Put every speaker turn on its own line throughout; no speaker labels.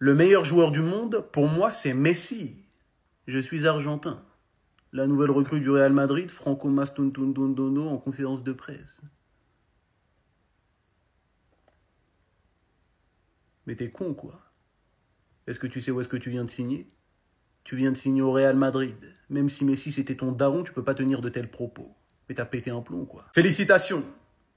Le meilleur joueur du monde, pour moi, c'est Messi. Je suis argentin. La nouvelle recrue du Real Madrid, Franco Mastondono, en conférence de presse. Mais t'es con, quoi. Est-ce que tu sais où est-ce que tu viens de signer? Tu viens de signer au Real Madrid. Même si Messi c'était ton daron, tu peux pas tenir de tels propos. Mais t'as pété un plomb, quoi. Félicitations!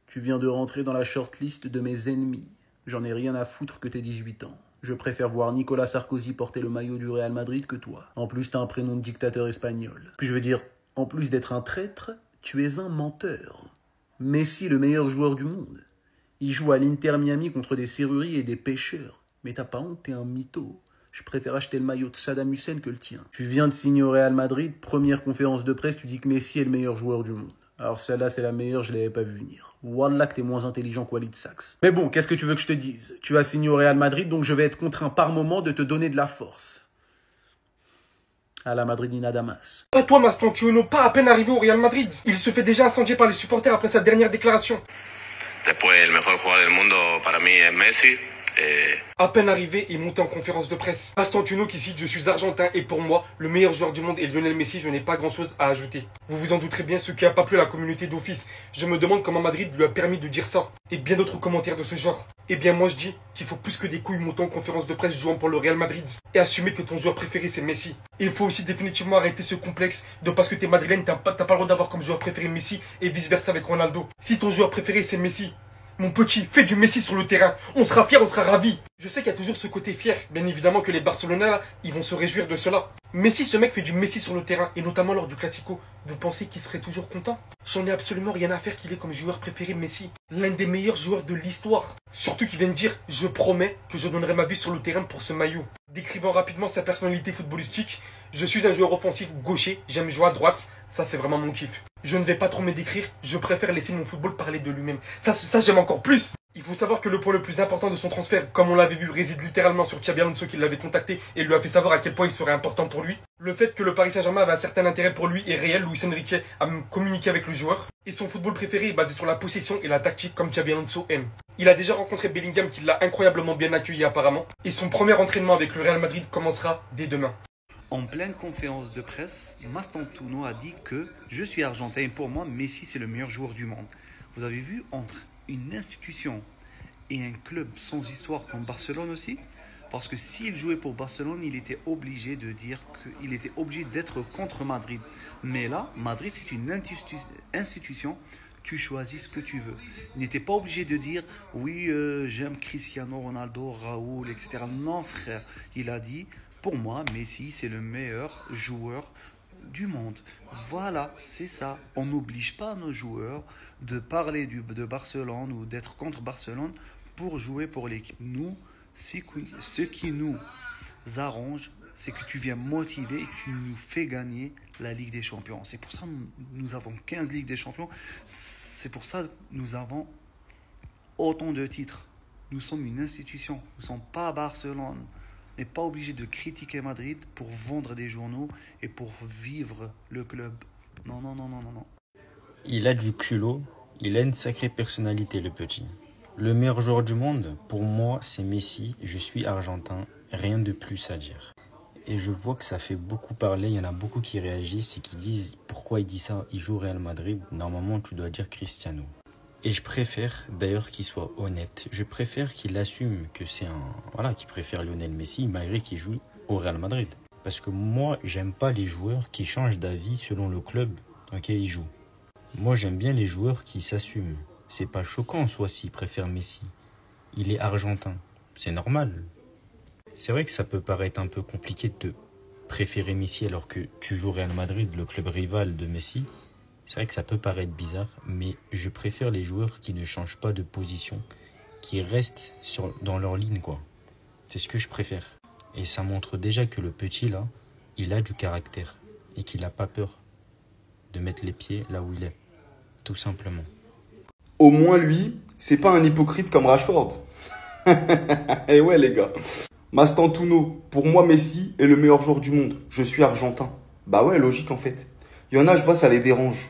Tu viens de rentrer dans la shortlist de mes ennemis. J'en ai rien à foutre que t'aies 18 ans. Je préfère voir Nicolas Sarkozy porter le maillot du Real Madrid que toi. En plus, t'as un prénom de dictateur espagnol. Puis je veux dire, en plus d'être un traître, tu es un menteur. Messi, le meilleur joueur du monde. Il joue à l'Inter Miami contre des serruriers et des pêcheurs. Mais t'as pas honte, t'es un mytho. Je préfère acheter le maillot de Saddam Hussein que le tien. Tu viens de signer au Real Madrid, première conférence de presse, tu dis que Messi est le meilleur joueur du monde. Alors celle-là, c'est la meilleure, je l'avais pas vu venir. Wallah que t'es moins intelligent que Walid Sachs. Mais bon, qu'est-ce que tu veux que je te dise? Tu as signé au Real Madrid, donc je vais être contraint par moment de te donner de la force. À la Madridina Damas.
Pas toi, Mastontuono, pas à peine arrivé au Real Madrid. Il se fait déjà incendier par les supporters après sa dernière déclaration.
Después, el mejor jugador del mundo para mí es Messi.
À peine arrivé, il monte en conférence de presse. Mastontuono qui cite « Je suis argentin et pour moi, le meilleur joueur du monde est Lionel Messi, je n'ai pas grand chose à ajouter. » Vous vous en douterez bien, ce qui a pas plu à la communauté d'office. Je me demande comment Madrid lui a permis de dire ça. Et bien d'autres commentaires de ce genre. Eh bien moi je dis qu'il faut plus que des couilles monter en conférence de presse jouant pour le Real Madrid. Et assumer que ton joueur préféré c'est Messi. Et il faut aussi définitivement arrêter ce complexe de parce que t'es madrilène, t'as pas le droit d'avoir comme joueur préféré Messi et vice versa avec Ronaldo. Si ton joueur préféré c'est Messi, mon petit, fais du Messi sur le terrain. On sera fiers, on sera ravis. Je sais qu'il y a toujours ce côté fier. Bien évidemment que les Barcelonais, là, ils vont se réjouir de cela. Mais si ce mec fait du Messi sur le terrain, et notamment lors du Classico, vous pensez qu'il serait toujours content? J'en ai absolument rien à faire qu'il ait comme joueur préféré Messi. L'un des meilleurs joueurs de l'histoire. Surtout qu'il vient de dire, je promets que je donnerai ma vie sur le terrain pour ce maillot. Décrivant rapidement sa personnalité footballistique, je suis un joueur offensif gaucher, j'aime jouer à droite, ça c'est vraiment mon kiff. Je ne vais pas trop me décrire, je préfère laisser mon football parler de lui-même. Ça j'aime encore plus. Il faut savoir que le point le plus important de son transfert, comme on l'avait vu, réside littéralement sur Xabi Alonso qui l'avait contacté et lui a fait savoir à quel point il serait important pour lui. Le fait que le Paris Saint-Germain avait un certain intérêt pour lui est réel, Luis Enrique a communiqué avec le joueur. Et son football préféré est basé sur la possession et la tactique comme Xabi Alonso aime. Il a déjà rencontré Bellingham qui l'a incroyablement bien accueilli apparemment. Et son premier entraînement avec le Real Madrid commencera dès demain.
En pleine conférence de presse, Mastontuono a dit que je suis argentin et pour moi, Messi c'est le meilleur joueur du monde. Vous avez vu, entre une institution et un club sans histoire comme Barcelone aussi, parce que s'il jouait pour Barcelone, il était obligé de dire qu'il était obligé d'être contre Madrid. Mais là, Madrid c'est une institution, tu choisis ce que tu veux. Il n'était pas obligé de dire oui, j'aime Cristiano Ronaldo, Raoul, etc. Non frère, il a dit pour moi, Messi, c'est le meilleur joueur du monde. Voilà, c'est ça. On n'oblige pas nos joueurs de parler de Barcelone ou d'être contre Barcelone pour jouer pour l'équipe. Nous, ce qui nous arrange, c'est que tu viens motiver et que tu nous fais gagner la Ligue des Champions. C'est pour ça que nous avons 15 Ligues des Champions. C'est pour ça que nous avons autant de titres. Nous sommes une institution. Nous ne sommes pas Barcelone. N'est pas obligé de critiquer Madrid pour vendre des journaux et pour vivre le club. Non, non, non, non, non, non.
Il a du culot, il a une sacrée personnalité le petit. Le meilleur joueur du monde, pour moi, c'est Messi. Je suis argentin, rien de plus à dire. Et je vois que ça fait beaucoup parler, il y en a beaucoup qui réagissent et qui disent pourquoi il dit ça, il joue au Real Madrid. Normalement, tu dois dire Cristiano. Et je préfère d'ailleurs qu'il soit honnête. Je préfère qu'il assume que c'est qu'il préfère Lionel Messi malgré qu'il joue au Real Madrid. Parce que moi, j'aime pas les joueurs qui changent d'avis selon le club dans lequel ils jouent. Moi, j'aime bien les joueurs qui s'assument. C'est pas choquant en soi s'il préfère Messi. Il est argentin. C'est normal. C'est vrai que ça peut paraître un peu compliqué de préférer Messi alors que tu joues au Real Madrid, le club rival de Messi. C'est vrai que ça peut paraître bizarre, mais je préfère les joueurs qui ne changent pas de position, qui restent dans leur ligne, quoi. C'est ce que je préfère. Et ça montre déjà que le petit, là, il a du caractère et qu'il n'a pas peur de mettre les pieds là où il est, tout simplement.
Au moins, lui, c'est pas un hypocrite comme Rashford. Eh ouais, les gars. Mastontuono, pour moi, Messi est le meilleur joueur du monde. Je suis argentin. Bah ouais, logique en fait. Il y en a, je vois, ça les dérange.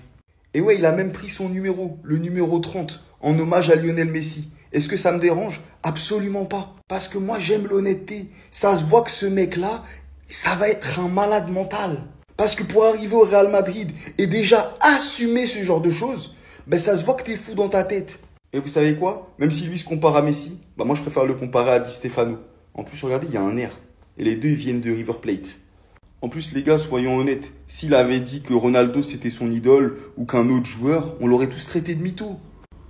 Et ouais, il a même pris son numéro, le numéro 30, en hommage à Lionel Messi. Est-ce que ça me dérange? Absolument pas. Parce que moi, j'aime l'honnêteté. Ça se voit que ce mec-là, ça va être un malade mental. Parce que pour arriver au Real Madrid et déjà assumer ce genre de choses, ben ça se voit que t'es fou dans ta tête. Et vous savez quoi? Même si lui se compare à Messi, bah moi je préfère le comparer à Di Stefano. En plus, regardez, il y a un air. Et les deux, ils viennent de River Plate. En plus, les gars, soyons honnêtes. S'il avait dit que Ronaldo c'était son idole ou qu'un autre joueur, on l'aurait tous traité de mytho.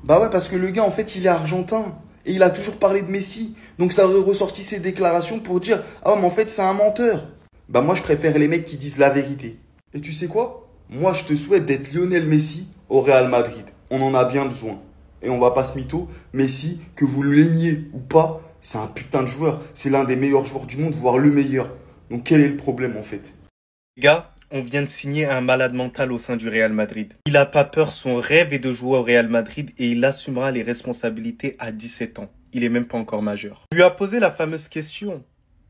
Bah ouais, parce que le gars, en fait, il est argentin. Et il a toujours parlé de Messi. Donc ça aurait ressorti ses déclarations pour dire « Ah, mais en fait, c'est un menteur ». Bah moi, je préfère les mecs qui disent la vérité. Et tu sais quoi? Moi, je te souhaite d'être Lionel Messi au Real Madrid. On en a bien besoin. Et on va pas se mytho. Messi, que vous l'aimiez ou pas, c'est un putain de joueur. C'est l'un des meilleurs joueurs du monde, voire le meilleur. Donc quel est le problème en fait?
Les gars, on vient de signer un malade mental au sein du Real Madrid. Il n'a pas peur, son rêve est de jouer au Real Madrid et il assumera les responsabilités à 17 ans. Il est même pas encore majeur. On lui a posé la fameuse question.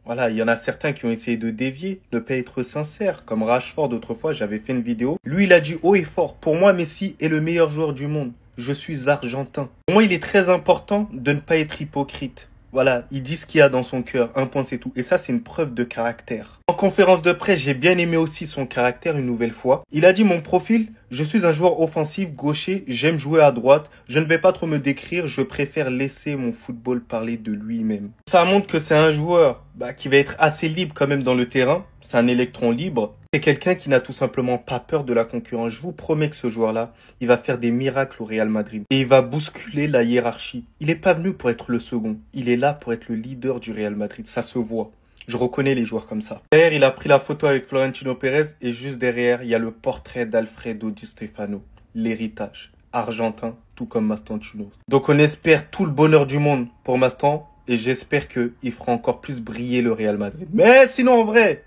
Voilà, il y en a certains qui ont essayé de dévier, ne pas être sincères, comme Rashford autrefois, j'avais fait une vidéo. Lui, il a dit haut et fort, pour moi, Messi est le meilleur joueur du monde. Je suis argentin. Pour moi, il est très important de ne pas être hypocrite. Voilà, il dit ce qu'il y a dans son cœur, un point c'est tout. Et ça, c'est une preuve de caractère. En conférence de presse, j'ai bien aimé aussi son caractère une nouvelle fois. Il a dit mon profil, je suis un joueur offensif, gaucher, j'aime jouer à droite. Je ne vais pas trop me décrire, je préfère laisser mon football parler de lui-même. Ça montre que c'est un joueur qui va être assez libre quand même dans le terrain. C'est un électron libre. C'est quelqu'un qui n'a tout simplement pas peur de la concurrence. Je vous promets que ce joueur-là, il va faire des miracles au Real Madrid. Et il va bousculer la hiérarchie. Il n'est pas venu pour être le second. Il est là pour être le leader du Real Madrid. Ça se voit. Je reconnais les joueurs comme ça. Derrière, il a pris la photo avec Florentino Pérez. Et juste derrière, il y a le portrait d'Alfredo Di Stefano. L'héritage. Argentin, tout comme Mastantuono. Donc on espère tout le bonheur du monde pour Mastan. Et j'espère qu'il fera encore plus briller le Real Madrid. Mais sinon, en vrai,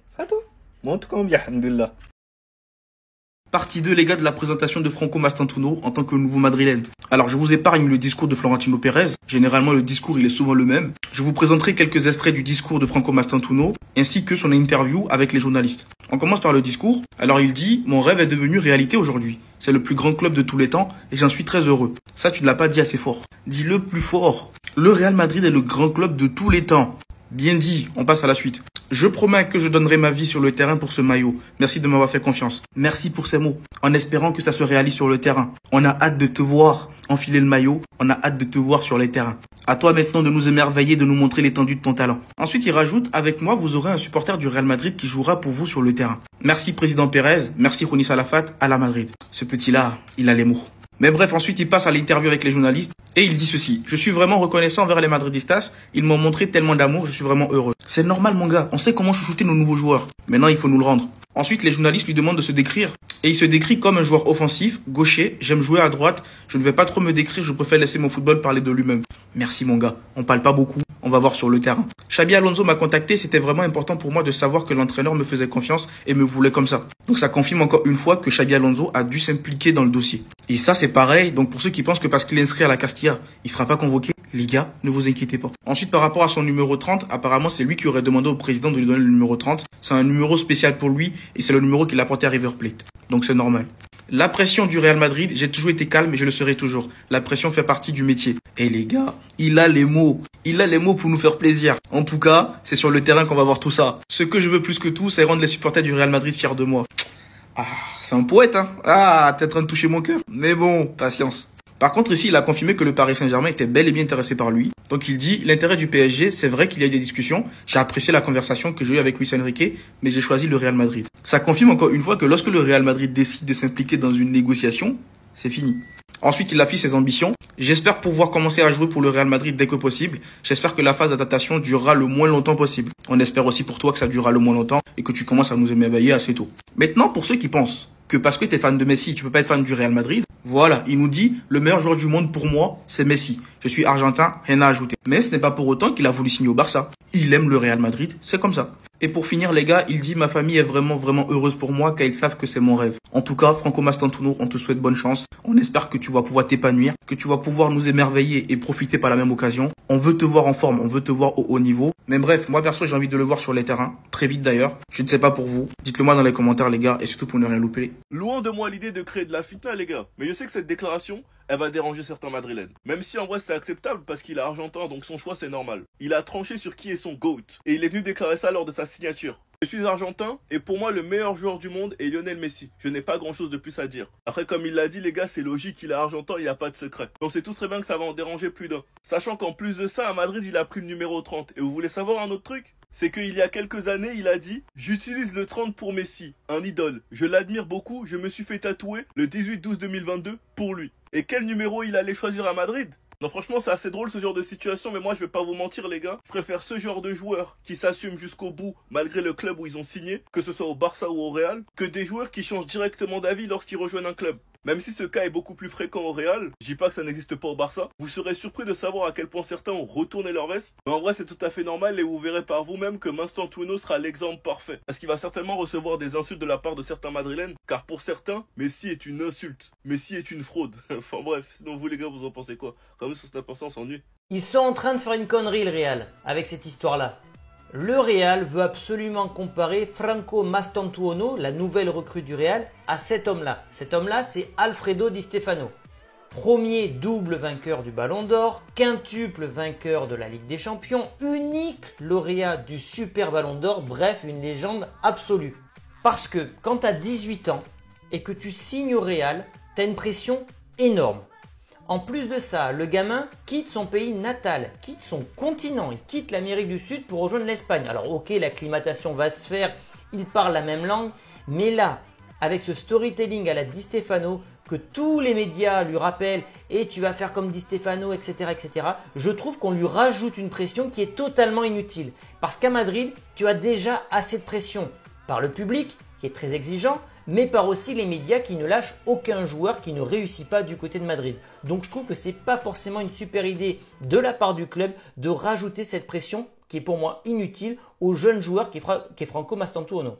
ça tout. Moi, en tout cas, on bien, alhamdoulilah.
Partie 2, les gars, de la présentation de Franco Mastantuono en tant que nouveau madrilène. Alors, je vous épargne le discours de Florentino Pérez. Généralement, le discours, il est souvent le même. Je vous présenterai quelques extraits du discours de Franco Mastantuono, ainsi que son interview avec les journalistes. On commence par le discours. Alors, il dit « Mon rêve est devenu réalité aujourd'hui. C'est le plus grand club de tous les temps et j'en suis très heureux. » Ça, tu ne l'as pas dit assez fort. Dis-le plus fort. Le Real Madrid est le grand club de tous les temps. Bien dit, on passe à la suite. Je promets que je donnerai ma vie sur le terrain pour ce maillot. Merci de m'avoir fait confiance. Merci pour ces mots. En espérant que ça se réalise sur le terrain. On a hâte de te voir enfiler le maillot. On a hâte de te voir sur les terrains. À toi maintenant de nous émerveiller, de nous montrer l'étendue de ton talent. Ensuite, il rajoute, avec moi, vous aurez un supporter du Real Madrid qui jouera pour vous sur le terrain. Merci Président Pérez. Merci Rounis Salafat à la Madrid. Ce petit-là, il a les mots. Mais bref, ensuite, il passe à l'interview avec les journalistes et il dit ceci. Je suis vraiment reconnaissant envers les Madridistas. Ils m'ont montré tellement d'amour, je suis vraiment heureux. C'est normal, mon gars. On sait comment chouchouter nos nouveaux joueurs. Maintenant, il faut nous le rendre. Ensuite, les journalistes lui demandent de se décrire. Et il se décrit comme un joueur offensif, gaucher, j'aime jouer à droite. Je ne vais pas trop me décrire, je préfère laisser mon football parler de lui-même. Merci, mon gars. On parle pas beaucoup. On va voir sur le terrain. Xabi Alonso m'a contacté. C'était vraiment important pour moi de savoir que l'entraîneur me faisait confiance et me voulait comme ça. Donc ça confirme encore une fois que Xabi Alonso a dû s'impliquer dans le dossier. Et ça, c'est pareil. Donc pour ceux qui pensent que parce qu'il est inscrit à la Castilla, il sera pas convoqué, les gars, ne vous inquiétez pas. Ensuite, par rapport à son numéro 30, apparemment, c'est lui qui aurait demandé au président de lui donner le numéro 30. C'est un numéro spécial pour lui et c'est le numéro qu'il a porté à River Plate. Donc c'est normal. La pression du Real Madrid, j'ai toujours été calme et je le serai toujours. La pression fait partie du métier. Et les gars, il a les mots. Il a les mots pour nous faire plaisir. En tout cas, c'est sur le terrain qu'on va voir tout ça. Ce que je veux plus que tout, c'est rendre les supporters du Real Madrid fiers de moi. Ah, c'est un poète, hein. Ah, t'es en train de toucher mon cœur. Mais bon, patience. Par contre, ici, il a confirmé que le Paris Saint-Germain était bel et bien intéressé par lui. Donc il dit, l'intérêt du PSG, c'est vrai qu'il y a eu des discussions. J'ai apprécié la conversation que j'ai eue avec Luis Enrique, mais j'ai choisi le Real Madrid. Ça confirme encore une fois que lorsque le Real Madrid décide de s'impliquer dans une négociation, c'est fini. Ensuite, il affiche ses ambitions. J'espère pouvoir commencer à jouer pour le Real Madrid dès que possible. J'espère que la phase d'adaptation durera le moins longtemps possible. On espère aussi pour toi que ça durera le moins longtemps et que tu commences à nous émerveiller assez tôt. Maintenant, pour ceux qui pensent que parce que tu es fan de Messi, tu peux pas être fan du Real Madrid, voilà, il nous dit, le meilleur joueur du monde pour moi, c'est Messi. Je suis argentin, rien à ajouter. Mais ce n'est pas pour autant qu'il a voulu signer au Barça. Il aime le Real Madrid, c'est comme ça. Et pour finir, les gars, il dit, ma famille est vraiment heureuse pour moi, car ils savent que c'est mon rêve. En tout cas, Franco Mastantuono, on te souhaite bonne chance. On espère que tu vas pouvoir t'épanouir, que tu vas pouvoir nous émerveiller et profiter par la même occasion. On veut te voir en forme, on veut te voir au haut niveau. Mais bref, moi perso, j'ai envie de le voir sur les terrains, très vite d'ailleurs. Je ne sais pas pour vous. Dites-le moi dans les commentaires, les gars, et surtout pour ne rien louper.
Loin de moi l'idée de créer de la fitna, les gars. Mais je sais que cette déclaration, elle va déranger certains madrilènes. Même si en vrai c'est acceptable parce qu'il est argentin, donc son choix c'est normal. Il a tranché sur qui est son GOAT, et il est venu déclarer ça lors de sa signature. Je suis argentin et pour moi le meilleur joueur du monde est Lionel Messi. Je n'ai pas grand chose de plus à dire. Après comme il l'a dit les gars, c'est logique, il est argentin, il n'y a pas de secret. Donc c'est tout très bien que ça va en déranger plus d'un. Sachant qu'en plus de ça, à Madrid il a pris le numéro 30. Et vous voulez savoir un autre truc? C'est qu'il y a quelques années il a dit « J'utilise le 30 pour Messi, un idole. Je l'admire beaucoup, je me suis fait tatouer le 18-12-2022 pour lui. » Et quel numéro il allait choisir à Madrid? Non franchement c'est assez drôle ce genre de situation, mais moi je vais pas vous mentir les gars, je préfère ce genre de joueurs qui s'assument jusqu'au bout malgré le club où ils ont signé, que ce soit au Barça ou au Real, que des joueurs qui changent directement d'avis lorsqu'ils rejoignent un club. Même si ce cas est beaucoup plus fréquent au Real, je dis pas que ça n'existe pas au Barça, vous serez surpris de savoir à quel point certains ont retourné leur veste, mais en vrai c'est tout à fait normal et vous verrez par vous-même que Mastantuono sera l'exemple parfait, parce qu'il va certainement recevoir des insultes de la part de certains madrilènes, car pour certains, Messi est une insulte, Messi est une fraude, enfin bref, sinon vous les gars vous en pensez quoi? Quand même sur cette on s'ennuie.
Ils sont en train de faire une connerie le Real, avec cette histoire-là. Le Real veut absolument comparer Franco Mastantuono, la nouvelle recrue du Real, à cet homme-là. Cet homme-là, c'est Alfredo Di Stefano. Premier double vainqueur du Ballon d'Or, quintuple vainqueur de la Ligue des Champions, unique lauréat du Super Ballon d'Or, bref, une légende absolue. Parce que quand tu as 18 ans et que tu signes au Real, tu as une pression énorme. En plus de ça, le gamin quitte son pays natal, quitte son continent, il quitte l'Amérique du Sud pour rejoindre l'Espagne. Alors ok, l'acclimatation va se faire, il parle la même langue, mais là, avec ce storytelling à la Di Stefano, que tous les médias lui rappellent et tu vas faire comme Di Stefano, etc., etc., je trouve qu'on lui rajoute une pression qui est totalement inutile. Parce qu'à Madrid, tu as déjà assez de pression par le public qui est très exigeant, mais par aussi les médias qui ne lâchent aucun joueur qui ne réussit pas du côté de Madrid. Donc je trouve que ce n'est pas forcément une super idée de la part du club de rajouter cette pression qui est pour moi inutile au jeune joueur qui est Franco Mastantuono.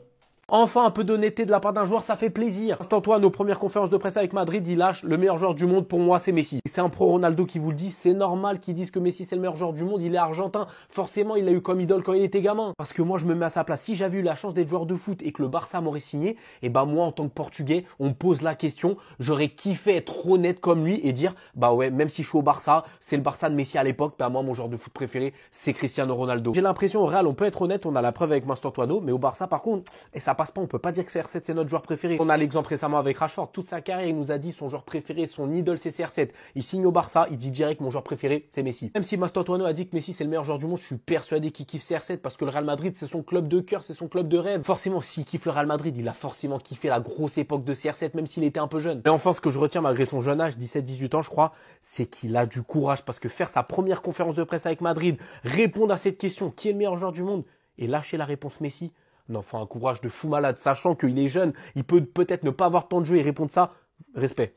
Enfin, un peu d'honnêteté de la part d'un joueur, ça fait plaisir. Mastantuono, première conférence de presse avec Madrid, il lâche le meilleur joueur du monde. Pour moi, c'est Messi. C'est un pro Ronaldo qui vous le dit. C'est normal qu'ils disent que Messi, c'est le meilleur joueur du monde. Il est argentin. Forcément, il l'a eu comme idole quand il était gamin. Parce que moi, je me mets à sa place. Si j'avais eu la chance d'être joueur de foot et que le Barça m'aurait signé, et ben moi, en tant que Portugais, on me pose la question. J'aurais kiffé être honnête comme lui et dire, bah ouais, même si je suis au Barça, c'est le Barça de Messi à l'époque. Bah moi, mon joueur de foot préféré, c'est Cristiano Ronaldo. J'ai l'impression au Real, on peut être honnête. On a la preuve avec Mastantuono, mais au Barça, par contre, et ça passe pas. On peut pas dire que CR7 c'est notre joueur préféré. On a l'exemple récemment avec Rashford. Toute sa carrière, il nous a dit son joueur préféré, son idole c'est CR7. Il signe au Barça, il dit direct mon joueur préféré c'est Messi. Même si Mastantuono a dit que Messi c'est le meilleur joueur du monde, je suis persuadé qu'il kiffe CR7 parce que le Real Madrid c'est son club de cœur, c'est son club de rêve. Forcément, s'il kiffe le Real Madrid, il a forcément kiffé la grosse époque de CR7 même s'il était un peu jeune. Et enfin, ce que je retiens malgré son jeune âge, 17-18 ans je crois, c'est qu'il a du courage parce que faire sa première conférence de presse avec Madrid, répondre à cette question, qui est le meilleur joueur du monde et lâcher la réponse Messi. Non, enfin, un courage de fou malade, sachant qu'il est jeune, il peut peut-être ne pas avoir tant de jeu et répondre ça, respect.